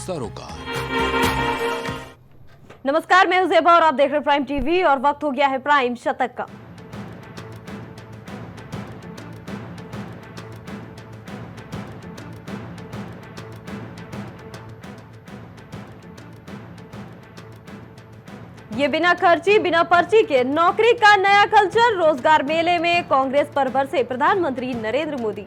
सरोकार। नमस्कार, मैं हूं ज़ेबा और आप देख रहे हैं प्राइम टीवी और वक्त हो गया है प्राइम शतक का। ये बिना खर्ची बिना पर्ची के नौकरी का नया कल्चर, रोजगार मेले में कांग्रेस पर बरसे प्रधानमंत्री नरेंद्र मोदी।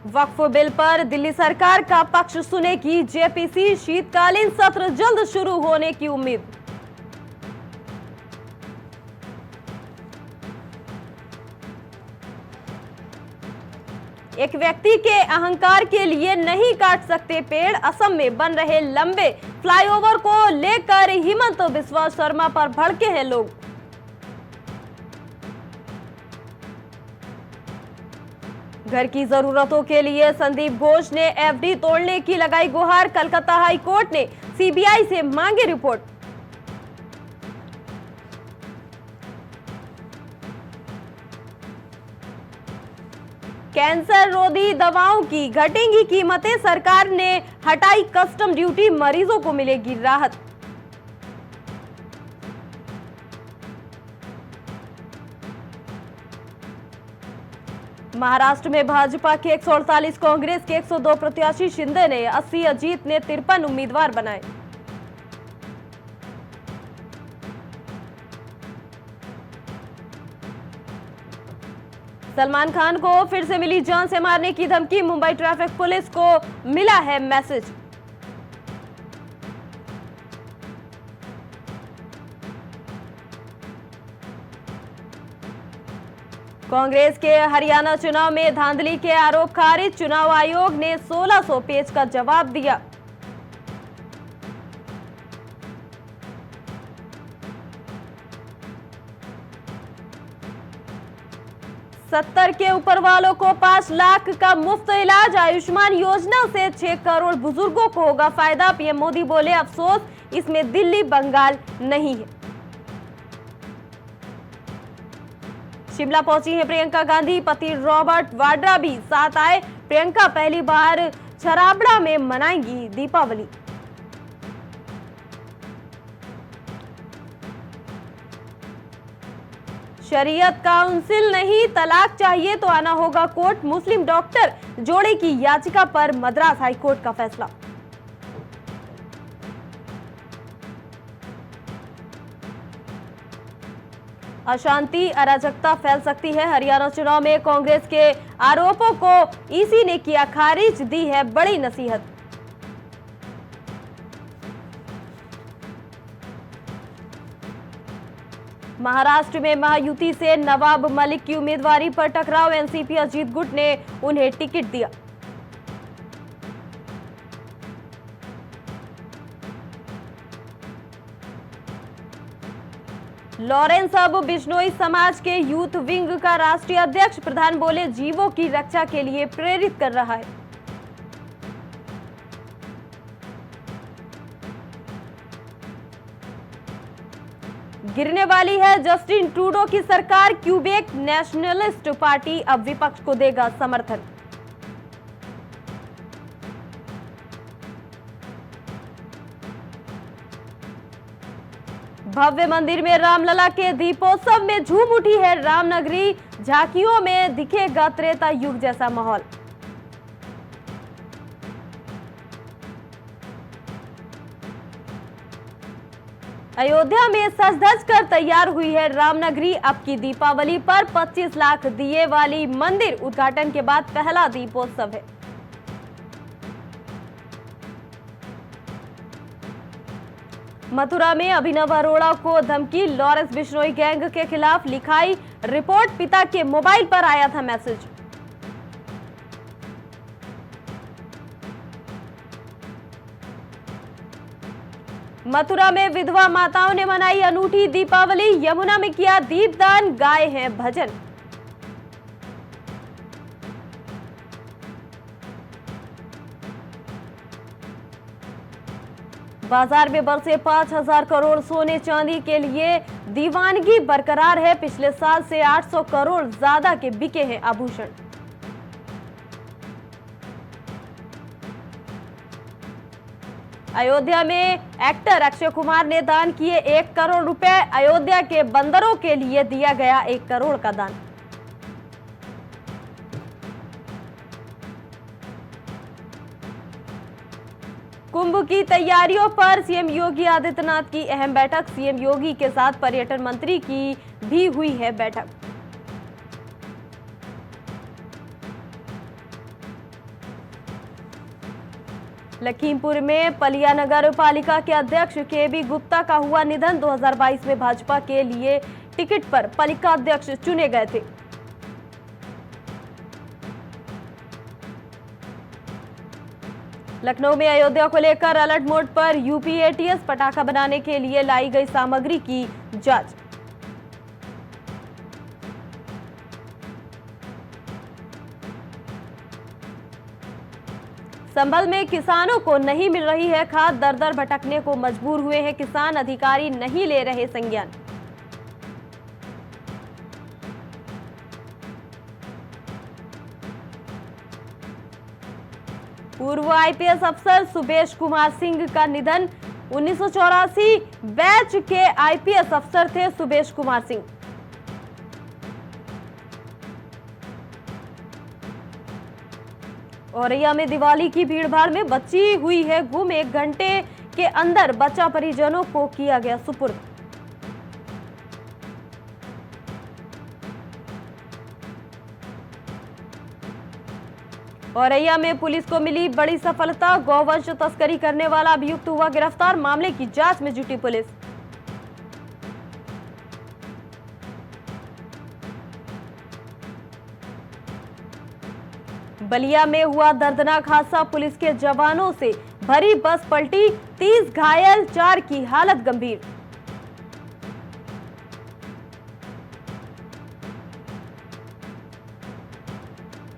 वक्फ बिल पर दिल्ली सरकार का पक्ष सुनेगी जेपीसी, शीतकालीन सत्र जल्द शुरू होने की उम्मीद। एक व्यक्ति के अहंकार के लिए नहीं काट सकते पेड़, असम में बन रहे लंबे फ्लाईओवर को लेकर हिमंत बिस्वा शर्मा पर भड़के हैं लोग। घर की जरूरतों के लिए संदीप घोष ने एफडी तोड़ने की लगाई गुहार, कलकत्ता हाई कोर्ट ने सीबीआई से मांगी रिपोर्ट। कैंसर रोधी दवाओं की घटेंगी कीमतें, सरकार ने हटाई कस्टम ड्यूटी, मरीजों को मिलेगी राहत। महाराष्ट्र में भाजपा के 148, कांग्रेस के 102 प्रत्याशी, शिंदे ने 80, अजीत ने 53 उम्मीदवार बनाए। सलमान खान को फिर से मिली जान से मारने की धमकी, मुंबई ट्रैफिक पुलिस को मिला है मैसेज। कांग्रेस के हरियाणा चुनाव में धांधली के आरोप खारिज, चुनाव आयोग ने 1600 पेज का जवाब दिया। सत्तर के ऊपर वालों को 5 लाख का मुफ्त इलाज, आयुष्मान योजना से 6 करोड़ बुजुर्गों को होगा फायदा। पीएम मोदी बोले अफसोस, इसमें दिल्ली बंगाल नहीं है। शिमला पहुंची है प्रियंका गांधी, पति रॉबर्ट वाड्रा भी साथ आए। प्रियंका पहली बार छराबड़ा में मनाएंगी दीपावली। शरीयत काउंसिल नहीं, तलाक चाहिए तो आना होगा कोर्ट, मुस्लिम डॉक्टर जोड़े की याचिका पर मद्रास हाईकोर्ट का फैसला। अशांति अराजकता फैल सकती है, हरियाणा चुनाव में कांग्रेस के आरोपों को ईसी ने किया खारिज, दी है बड़ी नसीहत। महाराष्ट्र में महायुति से नवाब मलिक की उम्मीदवारी पर टकराव, एनसीपी अजीत गुट ने उन्हें टिकट दिया। लॉरेंस अब बिश्नोई समाज के यूथ विंग का राष्ट्रीय अध्यक्ष, प्रधान बोले जीवों की रक्षा के लिए प्रेरित कर रहा है। गिरने वाली है जस्टिन ट्रूडो की सरकार, क्यूबेक नेशनलिस्ट पार्टी अब विपक्ष को देगा समर्थन। भव्य मंदिर में रामलला के दीपोत्सव में झूम उठी है रामनगरी, झांकियों में दिखेगा त्रेता युग जैसा माहौल। अयोध्या में सज धज कर तैयार हुई है रामनगरी, अब की दीपावली पर 25 लाख दिए वाली मंदिर उद्घाटन के बाद पहला दीपोत्सव है। मथुरा में अभिनव अरोड़ा को धमकी, लॉरेंस बिश्नोई गैंग के खिलाफ लिखाई रिपोर्ट, पिता के मोबाइल पर आया था मैसेज। मथुरा में विधवा माताओं ने मनाई अनूठी दीपावली, यमुना में किया दीपदान, गाए हैं भजन। बाजार में बरसे 5,000 करोड़। सोने चांदी के लिए दीवानगी बरकरार है। पिछले साल से 800 करोड़ ज्यादा के बिके हैं आभूषण। अयोध्या में एक्टर अक्षय कुमार ने दान किए 1 करोड़ रुपए। अयोध्या के बंदरों के लिए दिया गया 1 करोड़ का दान। कुंभ की तैयारियों पर सीएम योगी आदित्यनाथ की अहम बैठक। सीएम योगी के साथ पर्यटन मंत्री की भी हुई है बैठक। लखीमपुर में पलिया नगर पालिका के अध्यक्ष केबी गुप्ता का हुआ निधन। 2022 में भाजपा के लिए टिकट पर पालिका अध्यक्ष चुने गए थे। लखनऊ में अयोध्या को लेकर अलर्ट मोड पर। यूपी एटीएस पटाखा बनाने के लिए लाई गई सामग्री की जांच। संभल में किसानों को नहीं मिल रही है खाद। दर दर भटकने को मजबूर हुए हैं किसान। अधिकारी नहीं ले रहे संज्ञान। पूर्व आईपीएस अफसर सुबेश कुमार सिंह का निधन। 1984 बैच के आईपीएस अफसर थे सुबेश कुमार सिंह। औरैया में दिवाली की भीड़भाड़ में बच्ची हुई है गुम। 1 घंटे के अंदर बच्चा परिजनों को किया गया सुपुर्द। औरैया में पुलिस को मिली बड़ी सफलता। गौवंश तस्करी करने वाला अभियुक्त हुआ गिरफ्तार। मामले की जांच में जुटी पुलिस। बलिया में हुआ दर्दनाक हादसा। पुलिस के जवानों से भरी बस पलटी। 30 घायल, 4 की हालत गंभीर।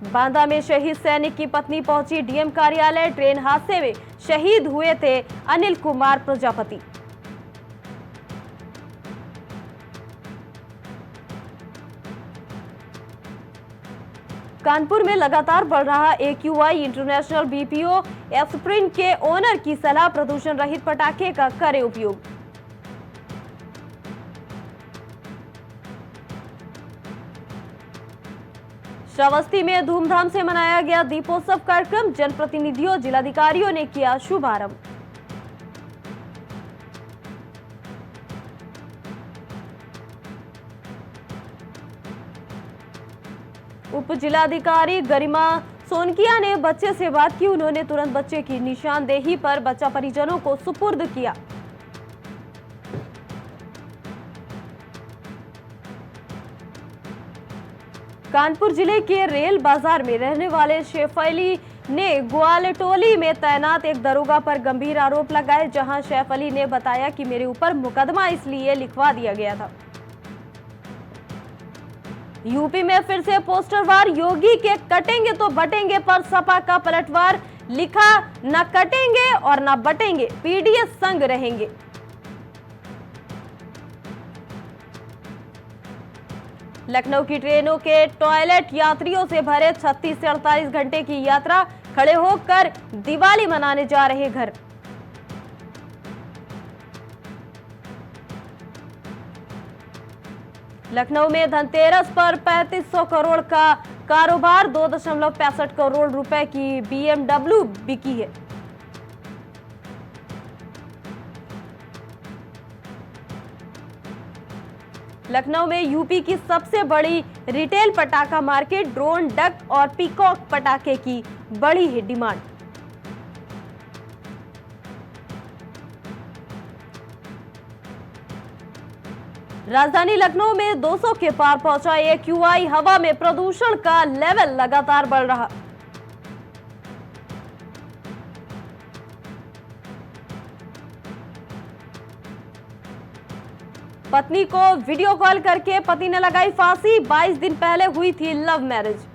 बांदा में शहीद सैनिक की पत्नी पहुंची डीएम कार्यालय। ट्रेन हादसे में शहीद हुए थे अनिल कुमार प्रजापति। कानपुर में लगातार बढ़ रहा एक्यूआई। इंटरनेशनल बीपीओ एस्प्रिन के ओनर की सलाह प्रदूषण रहित पटाखे का करे उपयोग। श्रावस्ती में धूमधाम से मनाया गया दीपोत्सव कार्यक्रम। जनप्रतिनिधियों, जिलाधिकारियों ने किया शुभारंभ। उप जिलाधिकारी गरिमा सोनकिया ने बच्चे से बात की। उन्होंने तुरंत बच्चे की निशानदेही पर बच्चा परिजनों को सुपुर्द किया। कानपुर जिले के रेल बाजार में रहने वाले शेफ अली ने ग्वालटोली में तैनात एक दरोगा पर गंभीर आरोप लगाए। जहां शेफ अली ने बताया कि मेरे ऊपर मुकदमा इसलिए लिखवा दिया गया था। यूपी में फिर से पोस्टर वार। योगी के कटेंगे तो बटेंगे पर सपा का पलटवार। लिखा, न कटेंगे और न बटेंगे, पीडीएस संग रहेंगे। लखनऊ की ट्रेनों के टॉयलेट यात्रियों से भरे। 36 से 48 घंटे की यात्रा। खड़े होकर दिवाली मनाने जा रहे घर। लखनऊ में धनतेरस पर 3500 करोड़ का कारोबार। 2.65 करोड़ रुपए की BMW बिकी है। लखनऊ में यूपी की सबसे बड़ी रिटेल पटाखा मार्केट। ड्रोन, डक और पीकॉक पटाखे की बड़ी है डिमांड। राजधानी लखनऊ में 200 के पार पहुंचा एक्यूआई। हवा में प्रदूषण का लेवल लगातार बढ़ रहा। पत्नी को वीडियो कॉल करके पति ने लगाई फांसी। 22 दिन पहले हुई थी लव मैरिज।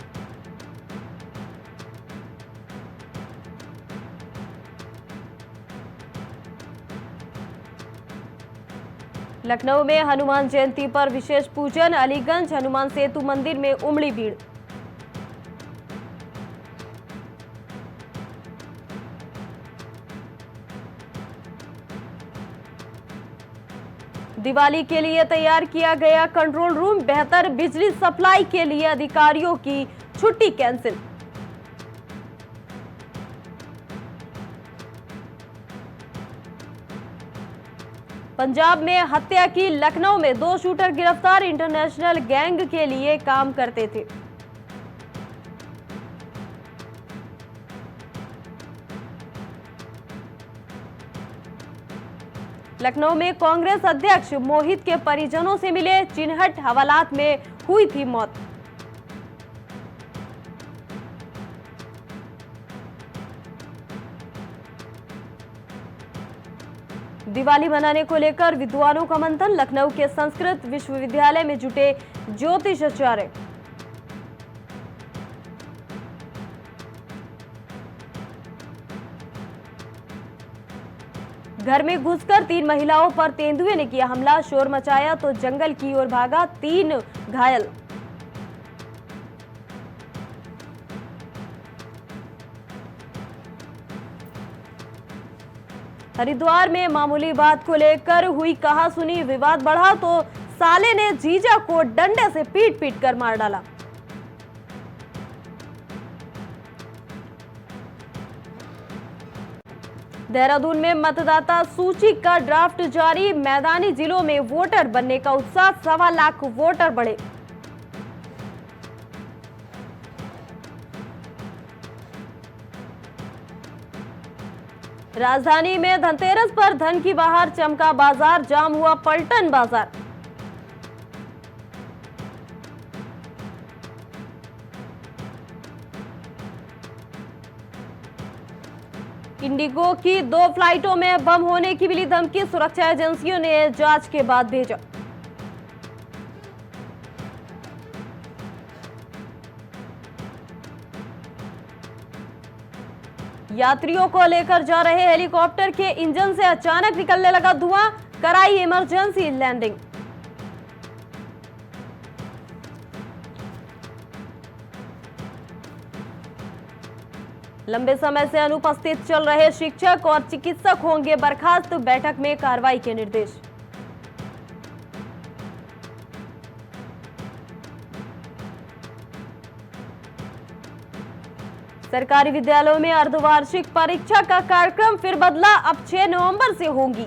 लखनऊ में हनुमान जयंती पर विशेष पूजन, अलीगंज हनुमान सेतु मंदिर में उमड़ी भीड़। दिवाली के लिए तैयार किया गया कंट्रोल रूम, बेहतर बिजली सप्लाई के लिए अधिकारियों की छुट्टी कैंसिल। पंजाब में हत्या की, लखनऊ में 2 शूटर गिरफ्तार, इंटरनेशनल गैंग के लिए काम करते थे। लखनऊ में कांग्रेस अध्यक्ष मोहित के परिजनों से मिले, चिन्हट हवालात में हुई थी मौत। दिवाली मनाने को लेकर विद्वानों का मंथन, लखनऊ के संस्कृत विश्वविद्यालय में जुटे ज्योतिषाचार्य। घर में घुसकर 3 महिलाओं पर तेंदुए ने किया हमला, शोर मचाया तो जंगल की ओर भागा, 3 घायल। हरिद्वार में मामूली बात को लेकर हुई कहासुनी, विवाद बढ़ा तो साले ने जीजा को डंडे से पीट पीट कर मार डाला। देहरादून में मतदाता सूची का ड्राफ्ट जारी, मैदानी जिलों में वोटर बनने का उत्साह, 1.25 लाख वोटर बढ़े। राजधानी में धनतेरस पर धन की बहार, चमका बाजार, जाम हुआ पलटन बाजार। इंडिगो की 2 फ्लाइटों में बम होने की मिली धमकी, सुरक्षा एजेंसियों ने जांच के बाद भेजा। यात्रियों को लेकर जा रहे हेलीकॉप्टर के इंजन से अचानक निकलने लगा धुआं, कराई इमरजेंसी लैंडिंग। लंबे समय से अनुपस्थित चल रहे शिक्षक और चिकित्सक होंगे बर्खास्त, बैठक में कार्रवाई के निर्देश। सरकारी विद्यालयों में अर्धवार्षिक परीक्षा का कार्यक्रम फिर बदला, अब 6 नवंबर से होगी।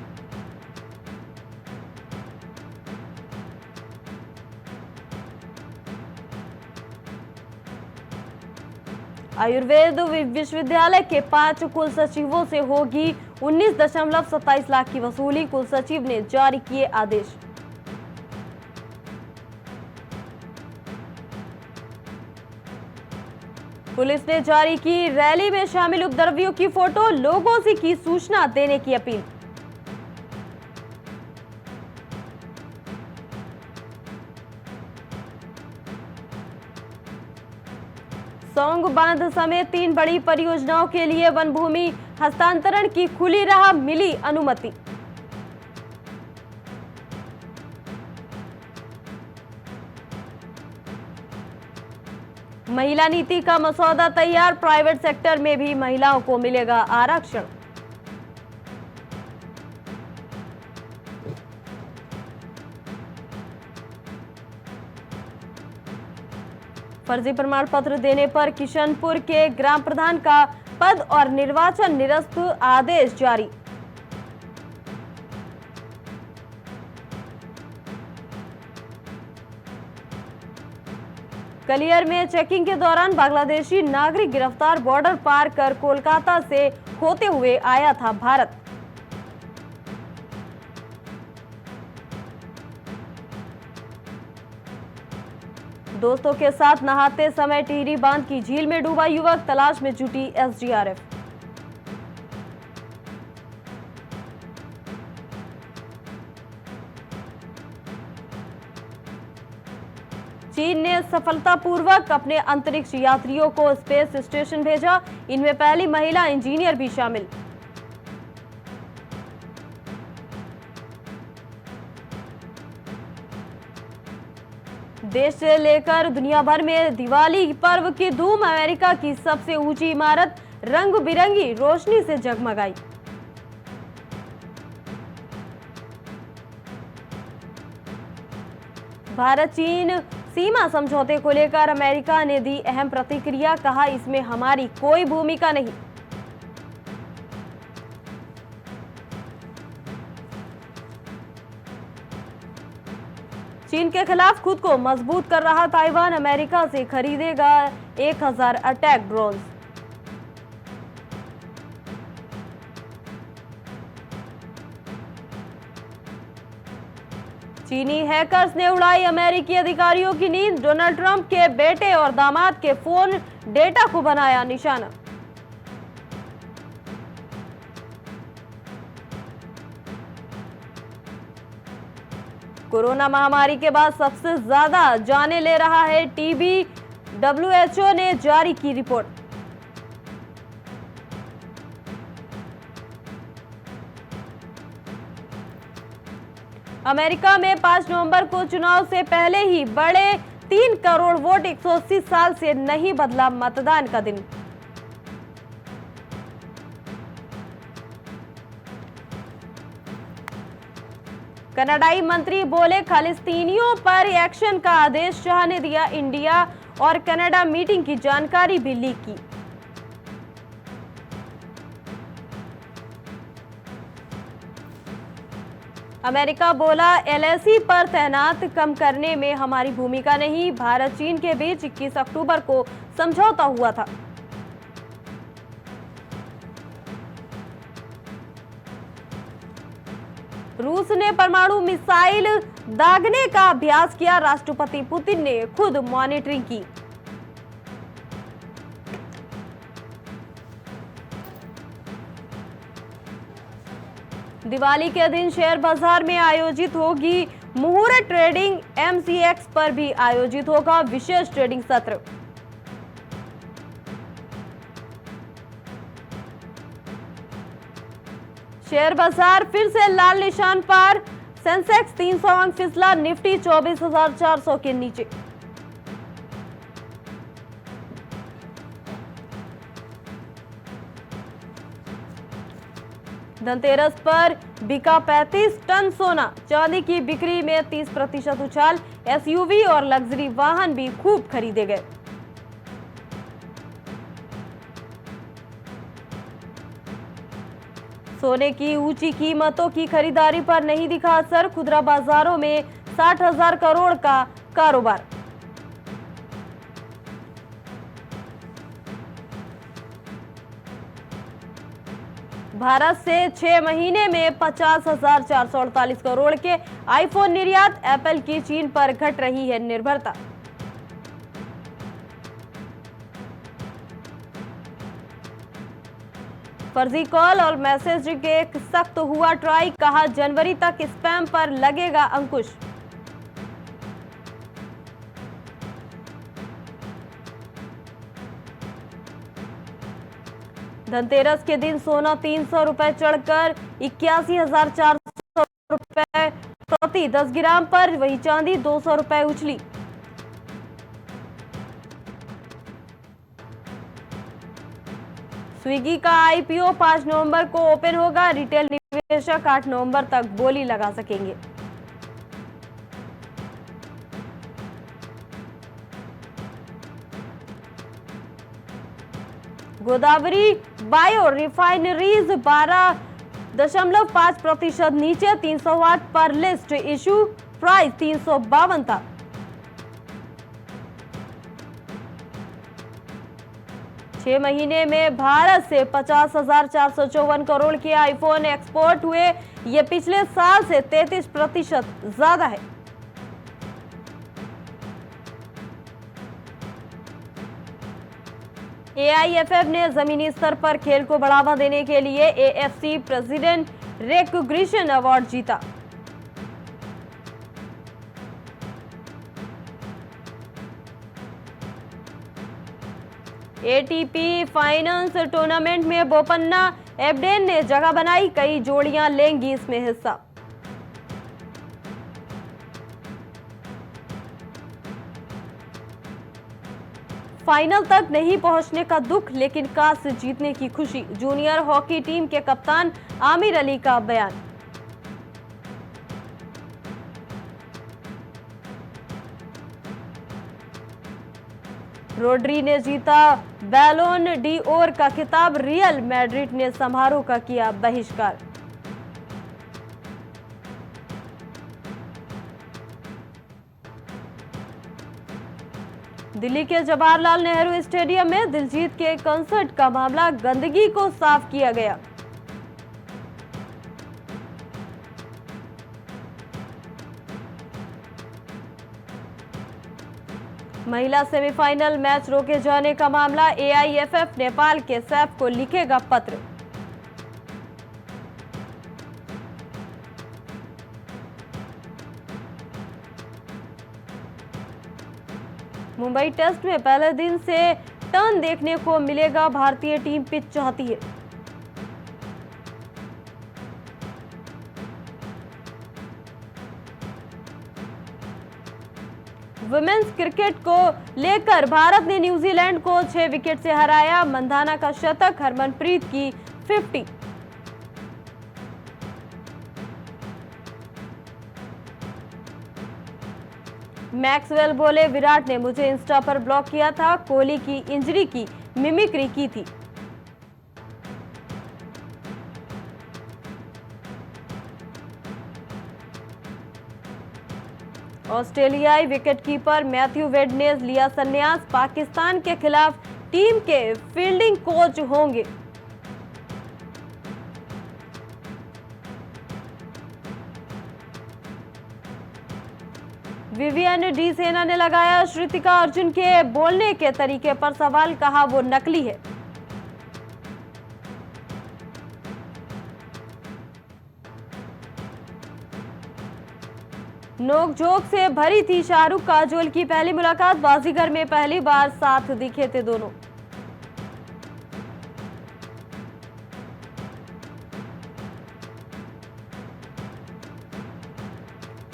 आयुर्वेद विश्वविद्यालय के 5 कुल सचिवों से होगी 19.27 लाख की वसूली, कुल सचिव ने जारी किए आदेश। पुलिस ने जारी की रैली में शामिल उपद्रवियों की फोटो, लोगों से की सूचना देने की अपील। सौंग बांध समेत 3 बड़ी परियोजनाओं के लिए वन भूमि हस्तांतरण की खुली राह, मिली अनुमति। महिला नीति का मसौदा तैयार, प्राइवेट सेक्टर में भी महिलाओं को मिलेगा आरक्षण। फर्जी प्रमाण पत्र देने पर किशनपुर के ग्राम प्रधान का पद और निर्वाचन निरस्त, आदेश जारी। कलियर में चेकिंग के दौरान बांग्लादेशी नागरिक गिरफ्तार, बॉर्डर पार कर कोलकाता से होते हुए आया था भारत। दोस्तों के साथ नहाते समय टिहरी बांध की झील में डूबा युवक, तलाश में जुटी एसडीआरएफ। चीन ने सफलतापूर्वक अपने अंतरिक्ष यात्रियों को स्पेस स्टेशन भेजा, इनमें पहली महिला इंजीनियर भी शामिल। देश से लेकर दुनिया भर में दिवाली पर्व की धूम। अमेरिका की सबसे ऊंची इमारत रंग बिरंगी रोशनी से जगमगाई। भारत चीन सीमा समझौते को लेकर अमेरिका ने दी अहम प्रतिक्रिया, कहा इसमें हमारी कोई भूमिका नहीं। चीन के खिलाफ खुद को मजबूत कर रहा ताइवान अमेरिका से खरीदेगा 1000 अटैक ड्रोन। चीनी हैकर्स ने उड़ाई अमेरिकी अधिकारियों की नींद। डोनाल्ड ट्रंप के बेटे और दामाद के फोन डेटा को बनाया निशाना। कोरोना महामारी के बाद सबसे ज्यादा जाने ले रहा है टीबी। डब्ल्यूएचओ ने जारी की रिपोर्ट। अमेरिका में 5 नवंबर को चुनाव से पहले ही बड़े 3 करोड़ वोट। 180 साल से नहीं बदला मतदान का दिन। कनाडाई मंत्री बोले खालिस्तीनियों पर एक्शन का आदेश। शाह ने दिया इंडिया और कनाडा मीटिंग की जानकारी भी लीक की। अमेरिका बोला एलएसी पर तैनात कम करने में हमारी भूमिका नहीं। भारत चीन के बीच 21 अक्टूबर को समझौता हुआ था। रूस ने परमाणु मिसाइल दागने का अभ्यास किया। राष्ट्रपति पुतिन ने खुद मॉनिटरिंग की। दिवाली के दिन शेयर बाजार में आयोजित होगी मुहूर्त ट्रेडिंग। एमसीएक्स पर भी आयोजित होगा विशेष ट्रेडिंग सत्र। शेयर बाजार फिर से लाल निशान पर। सेंसेक्स 300 अंक फिसला। निफ्टी 24,400 के नीचे। धनतेरस पर बिका 35 टन सोना। चांदी की बिक्री में 30% उछाल। एसयूवी और लग्जरी वाहन भी खूब खरीदे गए। सोने की ऊंची कीमतों की खरीदारी पर नहीं दिखा असर। खुदरा बाजारों में 60,000 करोड़ का कारोबार। भारत से 6 महीने में 50,448 करोड़ के आईफोन निर्यात। एप्पल की चीन पर घट रही है निर्भरता। फर्जी कॉल और मैसेज के सख्त हुआ ट्राई। कहा जनवरी तक स्पैम पर लगेगा अंकुश। धनतेरस के दिन सोना 300 रुपए चढ़कर 81,400 रुपए प्रति 10 ग्राम पर। वही चांदी 200 रुपए उछली। स्विगी का आईपीओ 5 नवंबर को ओपन होगा। रिटेल निवेशक 8 नवंबर तक बोली लगा सकेंगे। गोदावरी बायो रिफाइनरीज 12.5% नीचे। 308 पर लिस्ट इशू। प्राइस 352 था। छह महीने में भारत से 50,454 करोड़ के आईफोन एक्सपोर्ट हुए। ये पिछले साल से 33% ज्यादा है। एआईएफएफ ने जमीनी स्तर पर खेल को बढ़ावा देने के लिए एएफसी प्रेसिडेंट रिकॉग्निशन अवार्ड जीता। एटीपी फाइनेंस टूर्नामेंट में बोपन्ना एबडेन ने जगह बनाई। कई जोड़ियां लेंगी इसमें हिस्सा। फाइनल तक नहीं पहुंचने का दुख, लेकिन काश जीतने की खुशी। जूनियर हॉकी टीम के कप्तान आमिर अली का बयान। रोड्री ने जीता बैलोन डी'ओर का खिताब, रियल मैड्रिड ने समारोह का किया बहिष्कार। दिल्ली के जवाहरलाल नेहरू स्टेडियम में दिलजीत के कंसर्ट का मामला, गंदगी को साफ किया गया। महिला सेमीफाइनल मैच रोके जाने का मामला, एआईएफएफ नेपाल के सैफ को लिखेगा पत्र। मुंबई टेस्ट में पहले दिन से टर्न देखने को मिलेगा, भारतीय टीम पिच चाहती है। वुमेन्स क्रिकेट को लेकर भारत ने न्यूजीलैंड को 6 विकेट से हराया, मंधाना का शतक, हरमनप्रीत की 50। मैक्सवेल बोले, विराट ने मुझे इंस्टा पर ब्लॉक किया था, कोहली की इंजरी की मिमिक्री की थी। ऑस्ट्रेलियाई विकेटकीपर मैथ्यू वेड ने लिया संन्यास, पाकिस्तान के खिलाफ टीम के फील्डिंग कोच होंगे। विवियन डी सेना ने लगाया श्रुतिका अर्जुन के बोलने के तरीके पर सवाल, कहा वो नकली है। नोकझोंक से भरी थी शाहरुख काजोल की पहली मुलाकात, बाजीगर में पहली बार साथ दिखे थे दोनों।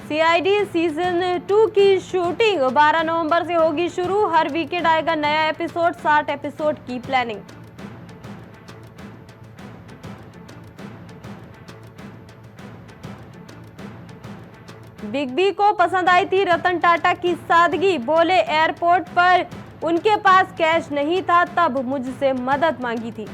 सीआईडी सीजन 2 की शूटिंग 12 नवंबर से होगी शुरू, हर वीकेंड आएगा नया एपिसोड, 60 एपिसोड की प्लानिंग। बिग बी को पसंद आई थी रतन टाटा की सादगी, बोले एयरपोर्ट पर उनके पास कैश नहीं था, तब मुझसे मदद मांगी थी।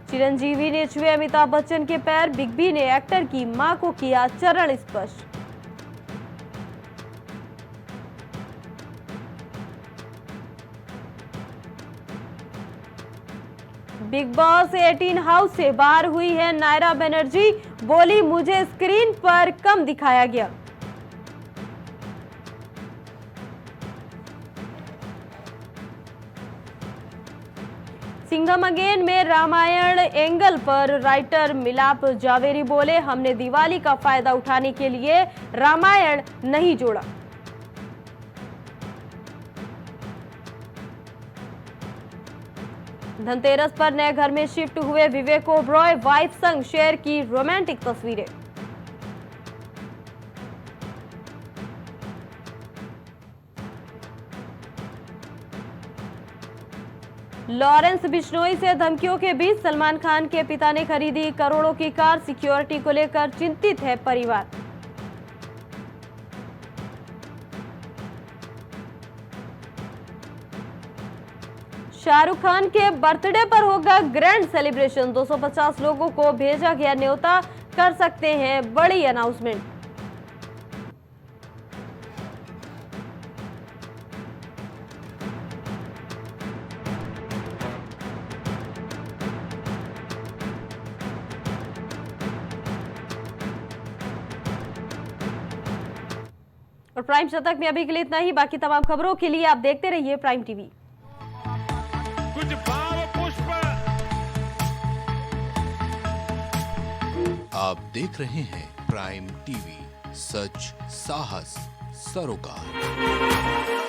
चिरंजीवी ने छुए अमिताभ बच्चन के पैर, बिग बी ने एक्टर की मां को किया चरण स्पर्श। बिग बॉस 18 हाउस से बाहर हुई है नायरा बनर्जी, बोली मुझे स्क्रीन पर कम दिखाया गया। सिंघम अगेन में रामायण एंगल पर राइटर मिलाप जावेरी बोले, हमने दिवाली का फायदा उठाने के लिए रामायण नहीं जोड़ा। धनतेरस पर नए घर में शिफ्ट हुए विवेक ओबरॉय, वाइफ संग शेयर की रोमांटिक तस्वीरें। लॉरेंस बिश्नोई से धमकियों के बीच सलमान खान के पिता ने खरीदी करोड़ों की कार, सिक्योरिटी को लेकर चिंतित है परिवार। शाहरुख खान के बर्थडे पर होगा ग्रैंड सेलिब्रेशन, 250 लोगों को भेजा गया न्योता, कर सकते हैं बड़ी अनाउंसमेंट। और प्राइम शतक में अभी के लिए इतना ही, बाकी तमाम खबरों के लिए आप देखते रहिए प्राइम टीवी। कुछ भाव पुष्प। आप देख रहे हैं प्राइम टीवी, सच साहस सरोकार।